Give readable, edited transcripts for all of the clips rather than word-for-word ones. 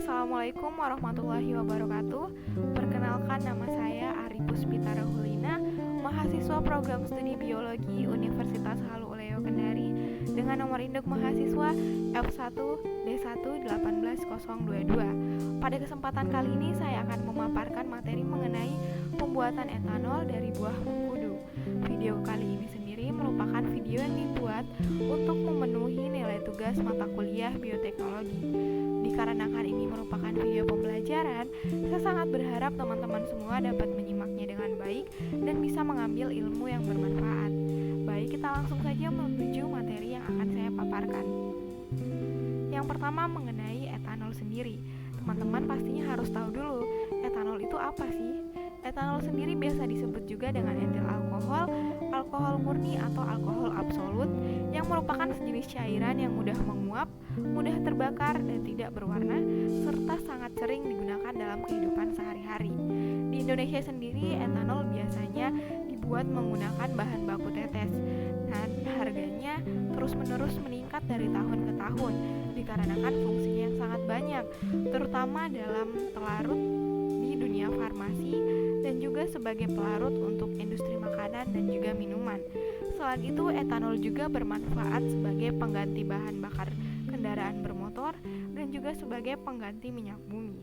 Assalamualaikum warahmatullahi wabarakatuh. Perkenalkan, nama saya Ari Puspita Rahulina, mahasiswa program studi biologi Universitas Halu Oleo Kendari dengan nomor induk mahasiswa F1D1 18022. Pada kesempatan kali ini saya akan memaparkan materi mengenai pembuatan etanol dari buah mengkudu. Video kali ini sendiri merupakan video yang dibuat untuk memenuhi nilai tugas mata kuliah bioteknologi. Dikarenakan ini merupakan video pembelajaran, saya sangat berharap teman-teman semua dapat menyimaknya dengan baik dan bisa mengambil ilmu yang bermanfaat. Baik, kita langsung saja menuju materi yang akan saya paparkan. Yang pertama, mengenai etanol sendiri. Teman-teman pastinya harus tahu dulu, etanol itu apa sih? Etanol sendiri biasa disebut juga dengan etil alkohol, alkohol murni atau alkohol absolut, yang merupakan sejenis cairan yang mudah menguap, mudah terbakar dan tidak berwarna, serta sangat sering digunakan dalam kehidupan sehari-hari. Di Indonesia sendiri, etanol biasanya dibuat menggunakan bahan baku tetes, dan harganya terus-menerus meningkat dari tahun ke tahun, dikarenakan fungsinya yang sangat banyak, terutama dalam pelarut di dunia farmasi dan juga sebagai pelarut untuk industri makanan dan juga minuman. Selain itu, etanol juga bermanfaat sebagai pengganti bahan bakar kendaraan bermotor dan juga sebagai pengganti minyak bumi.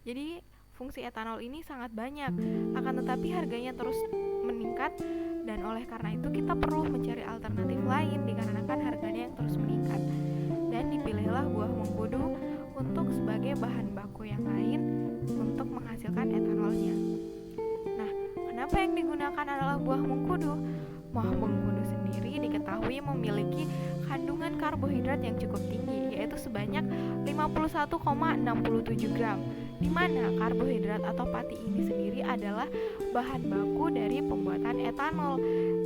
Jadi, fungsi etanol ini sangat banyak, akan tetapi harganya terus meningkat, dan oleh karena itu kita perlu mencari alternatif lain dikarenakan harganya yang terus meningkat. Dan dipilihlah buah mengkudu untuk sebagai bahan baku yang lain untuk menghasilkan etanolnya. Nah, kenapa yang digunakan adalah buah mengkudu? Buah mengkudu sendiri diketahui memiliki kandungan karbohidrat yang cukup tinggi, yaitu sebanyak 51,67 gram, di mana karbohidrat atau pati ini sendiri adalah bahan baku dari pembuatan etanol.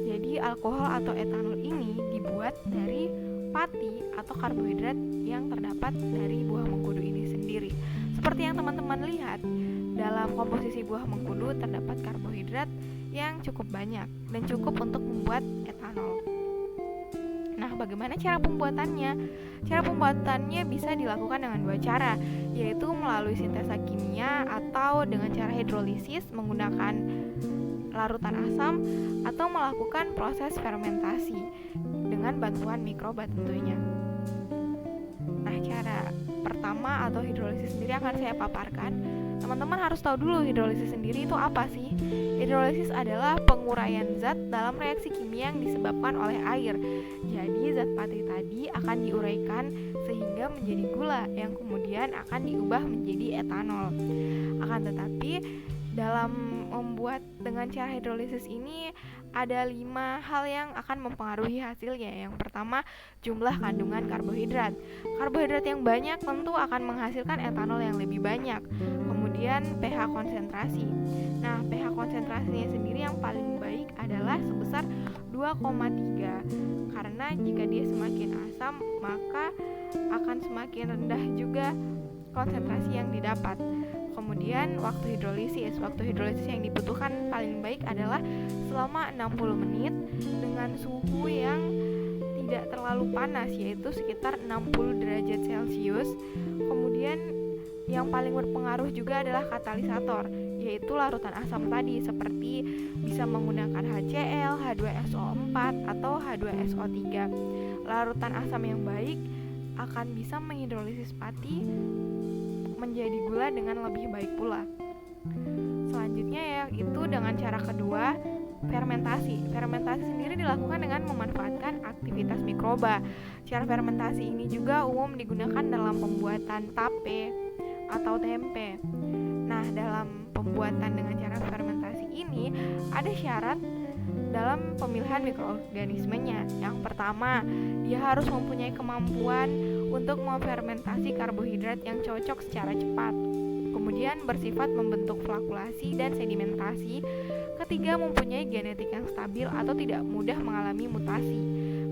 Jadi alkohol atau etanol ini dibuat dari pati atau karbohidrat yang terdapat dari buah mengkudu ini sendiri. Seperti yang teman-teman lihat, dalam komposisi buah mengkudu terdapat karbohidrat yang cukup banyak dan cukup untuk membuat etanol. Nah, bagaimana cara pembuatannya? Cara pembuatannya bisa dilakukan dengan dua cara, yaitu melalui sintesa kimia atau dengan cara hidrolisis menggunakan larutan asam, atau melakukan proses fermentasi dengan bantuan mikroba tentunya. Nah, cara pertama atau hidrolisis sendiri akan saya paparkan. Teman-teman harus tahu dulu hidrolisis sendiri itu apa sih? Hidrolisis adalah penguraian zat dalam reaksi kimia yang disebabkan oleh air. Jadi zat pati tadi akan diuraikan sehingga menjadi gula yang kemudian akan diubah menjadi etanol. Akan tetapi dalam membuat dengan cara hidrolisis ini ada 5 hal yang akan mempengaruhi hasilnya. Yang pertama, jumlah kandungan karbohidrat. Karbohidrat yang banyak tentu akan menghasilkan etanol yang lebih banyak. Kemudian pH konsentrasi. Nah, pH konsentrasinya sendiri yang paling baik adalah sebesar 2,3. Karena jika dia semakin asam, maka akan semakin rendah juga konsentrasi yang didapat. Kemudian waktu hidrolisis yang dibutuhkan paling baik adalah selama 60 menit dengan suhu yang tidak terlalu panas, yaitu sekitar 60 derajat Celcius. Kemudian yang paling berpengaruh juga adalah katalisator, yaitu larutan asam tadi, seperti bisa menggunakan HCl, H2SO4 atau H2SO3. Larutan asam yang baik akan bisa menghidrolisis pati menjadi gula dengan lebih baik pula. Selanjutnya yaitu dengan cara kedua, fermentasi. Fermentasi sendiri dilakukan dengan memanfaatkan aktivitas mikroba. Cara fermentasi ini juga umum digunakan dalam pembuatan tape atau tempe. Nah, dalam pembuatan dengan cara fermentasi ini ada syarat dalam pemilihan mikroorganismenya. Yang pertama, dia harus mempunyai kemampuan untuk memfermentasi karbohidrat yang cocok secara cepat. Kemudian bersifat membentuk flakulasi dan sedimentasi. Ketiga, mempunyai genetik yang stabil atau tidak mudah mengalami mutasi.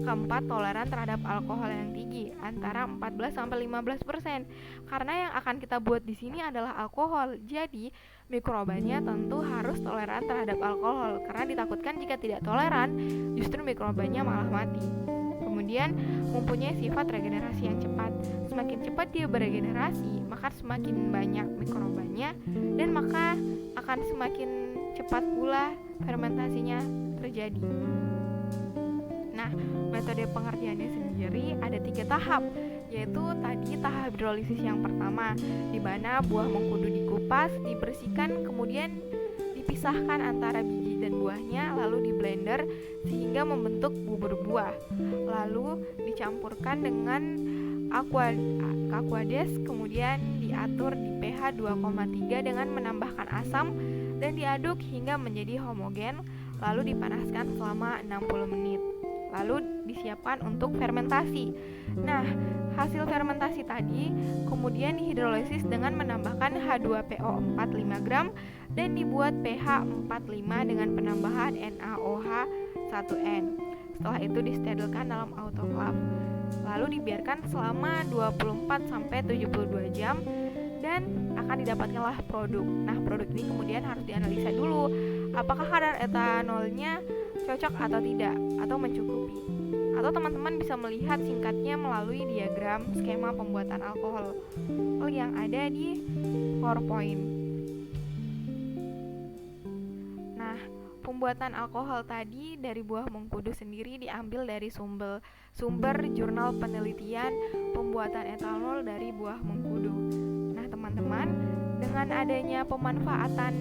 Keempat, toleran terhadap alkohol yang tinggi, antara 14-15%. Karena yang akan kita buat di sini adalah alkohol. Jadi, mikrobanya tentu harus toleran terhadap alkohol, karena ditakutkan jika tidak toleran, justru mikrobanya malah mati. Kemudian mempunyai sifat regenerasi yang cepat. semakin cepat dia beregenerasi, maka semakin banyak mikrobanya dan maka akan semakin cepat pula fermentasinya terjadi. Nah, metode pengerjaannya sendiri ada 3 tahap, yaitu tadi tahap hidrolisis yang pertama, di mana buah mengkudu dikupas, dibersihkan, kemudian dipisahkan antara biji dan buahnya, lalu di blender sehingga membentuk bubur buah. Lalu dicampurkan dengan aquades, kemudian diatur di pH 2,3 dengan menambahkan asam dan diaduk hingga menjadi homogen, lalu dipanaskan selama 60 menit. Lalu disiapkan untuk fermentasi. Nah, hasil fermentasi tadi kemudian dihidrolisis dengan menambahkan H2PO 45 gram dan dibuat pH 45 dengan penambahan NaOH 1N. Setelah itu disterilkan dalam autoclave. Lalu dibiarkan selama 24-72 jam dan akan didapatkanlah produk. Nah, produk ini kemudian harus dianalisa dulu apakah kadar etanolnya cocok atau tidak, atau mencukupi. Atau teman-teman bisa melihat singkatnya melalui diagram skema pembuatan alkohol yang ada di PowerPoint. Nah, pembuatan alkohol tadi dari buah mengkudu sendiri diambil dari sumber jurnal penelitian pembuatan etanol dari buah mengkudu. Nah, teman-teman, dengan adanya pemanfaatan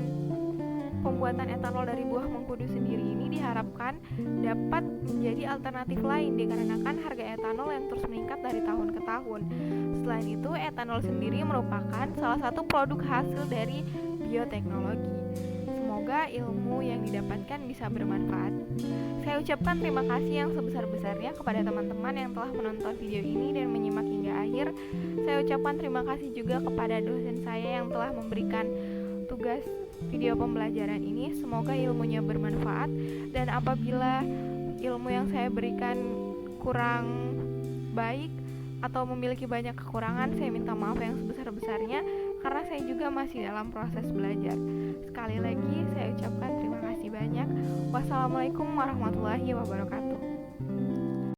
pembuatan etanol dari buah mengkudu sendiri ini diharapkan dapat menjadi alternatif lain dikarenakan harga etanol yang terus meningkat dari tahun ke tahun. Selain itu, etanol sendiri merupakan salah satu produk hasil dari bioteknologi. Semoga ilmu yang didapatkan bisa bermanfaat. Saya ucapkan terima kasih yang sebesar-besarnya kepada teman-teman yang telah menonton video ini dan menyimak hingga akhir. Saya ucapkan terima kasih juga kepada dosen saya yang telah memberikan tugas video pembelajaran ini. Semoga ilmunya bermanfaat, dan apabila ilmu yang saya berikan kurang baik atau memiliki banyak kekurangan, saya minta maaf yang sebesar-besarnya karena saya juga masih dalam proses belajar. Sekali lagi saya ucapkan terima kasih banyak. Wassalamualaikum warahmatullahi wabarakatuh.